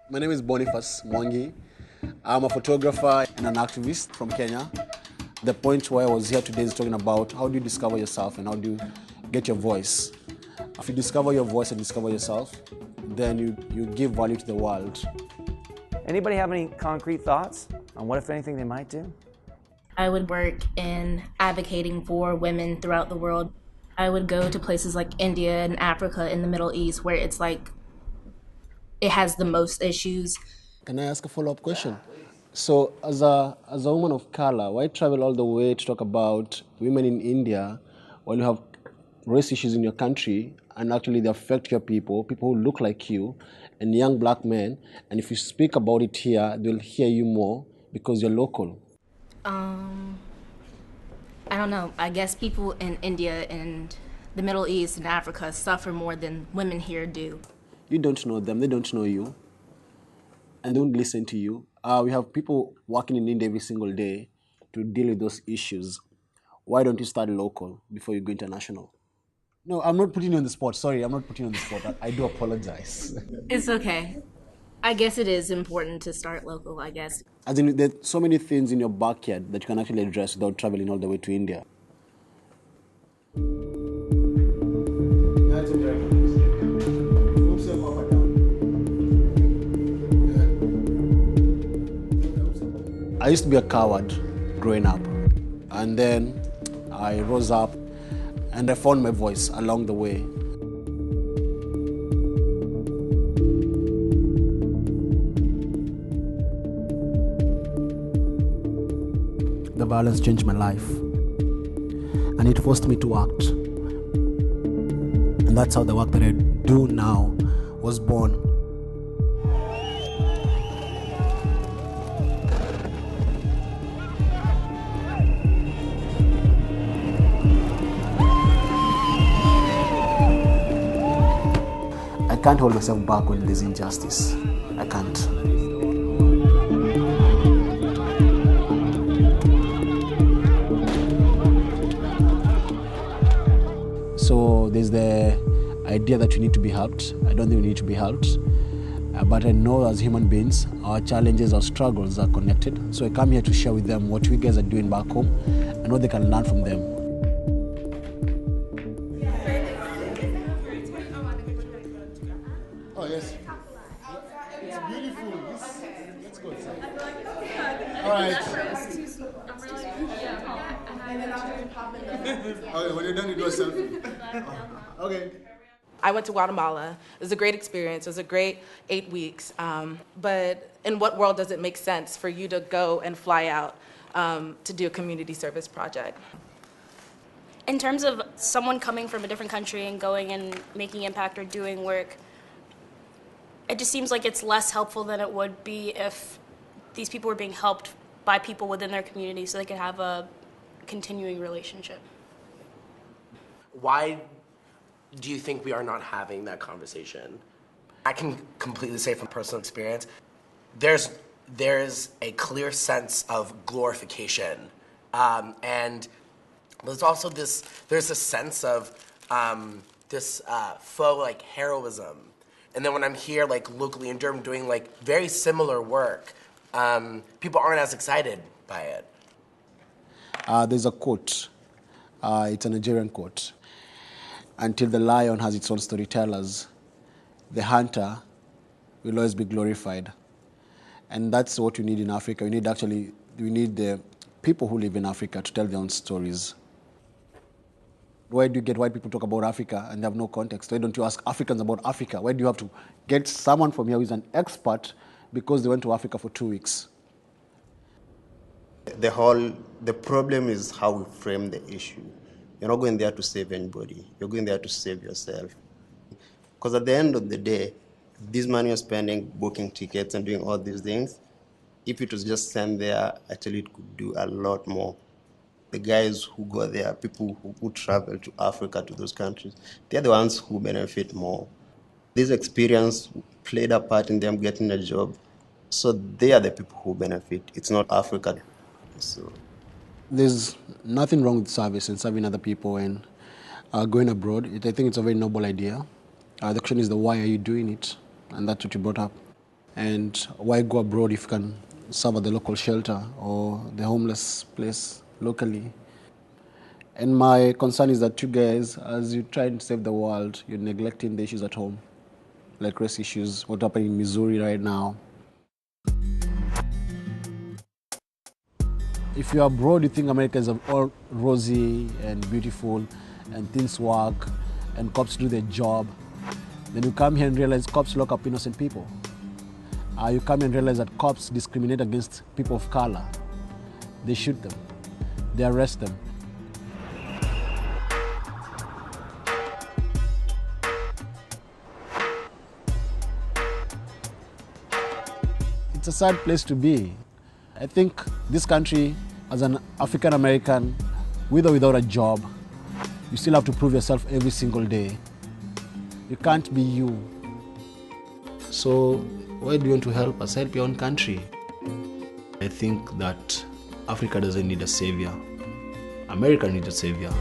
My name is Boniface Mwangi. I'm a photographer and an activist from Kenya. The point why I was here today is talking about how do you discover yourself and how do you get your voice. If you discover your voice and discover yourself, then you give value to the world. Anybody have any concrete thoughts on what, if anything, they might do? I would work in advocating for women throughout the world. I would go to places like India and Africa in the Middle East where it's like it has the most issues. Can I ask a follow-up question? So, as a woman of color, why travel all the way to talk about women in India while you have race issues in your country and actually they affect your people who look like you, and young black men? And if you speak about it here, they'll hear you more because you're local. I don't know. I guess people in India and the Middle East and Africa suffer more than women here do. You don't know them, they don't know you, and they won't listen to you. We have people working in India every single day to deal with those issues. Why don't you start local before you go international? No, I'm not putting you on the spot. Sorry, I'm not putting you on the spot. I do apologize. It's okay. I guess it is important to start local, I guess. As in, there's so many things in your backyard that you can actually address without traveling all the way to India. I used to be a coward growing up, and then I rose up and I found my voice along the way. The violence changed my life, and it forced me to act. And that's how the work that I do now was born. I can't hold myself back when there's injustice. I can't. So there's the idea that you need to be helped. I don't think we need to be helped. But I know as human beings, our challenges, our struggles are connected. So I come here to share with them what we guys are doing back home and what they can learn from them. Oh, yes. It's beautiful. Let's go inside. All right. Okay, when you're done, you do a selfie. Okay. I went to Guatemala. It was a great experience. It was a great 8 weeks. But in what world does it make sense for you to go and fly out to do a community service project? In terms of someone coming from a different country and going and making impact or doing work, it just seems like it's less helpful than it would be if these people were being helped by people within their community so they could have a continuing relationship. Why do you think we are not having that conversation? I can completely say from personal experience, there's a clear sense of glorification. And there's also there's a sense of this faux like heroism. And then when I'm here like locally in Durham doing like very similar work, people aren't as excited by it. There's a quote. It's a Nigerian quote. Until the lion has its own storytellers, the hunter will always be glorified. And that's what we need in Africa. We need the people who live in Africa to tell their own stories. Why do you get white people talk about Africa and they have no context? Why don't you ask Africans about Africa? Why do you have to get someone from here who is an expert because they went to Africa for 2 weeks? The problem is how we frame the issue. You're not going there to save anybody. You're going there to save yourself. Because at the end of the day, this money you're spending booking tickets and doing all these things, if it was just sent there, actually it could do a lot more. The guys who go there, people who travel to Africa, to those countries, they're the ones who benefit more. This experience played a part in them getting a job. So they are the people who benefit. It's not Africa. So There's nothing wrong with service and serving other people and going abroad. I think it's a very noble idea. The question is why are you doing it? And that's what you brought up. And why go abroad if you can serve at the local shelter or the homeless place locally? And my concern is that you guys, as you try to save the world, you're neglecting the issues at home, like race issues, what's happening in Missouri right now. If you're abroad, you think America is all rosy and beautiful and things work and cops do their job. Then you come here and realize cops lock up innocent people. You come and realize that cops discriminate against people of color. They shoot them. They arrest them. It's a sad place to be. I think this country, as an African American, with or without a job, you still have to prove yourself every single day. You can't be you. So why do you want to help us? Help your own country. I think that Africa doesn't need a savior. America needs a savior.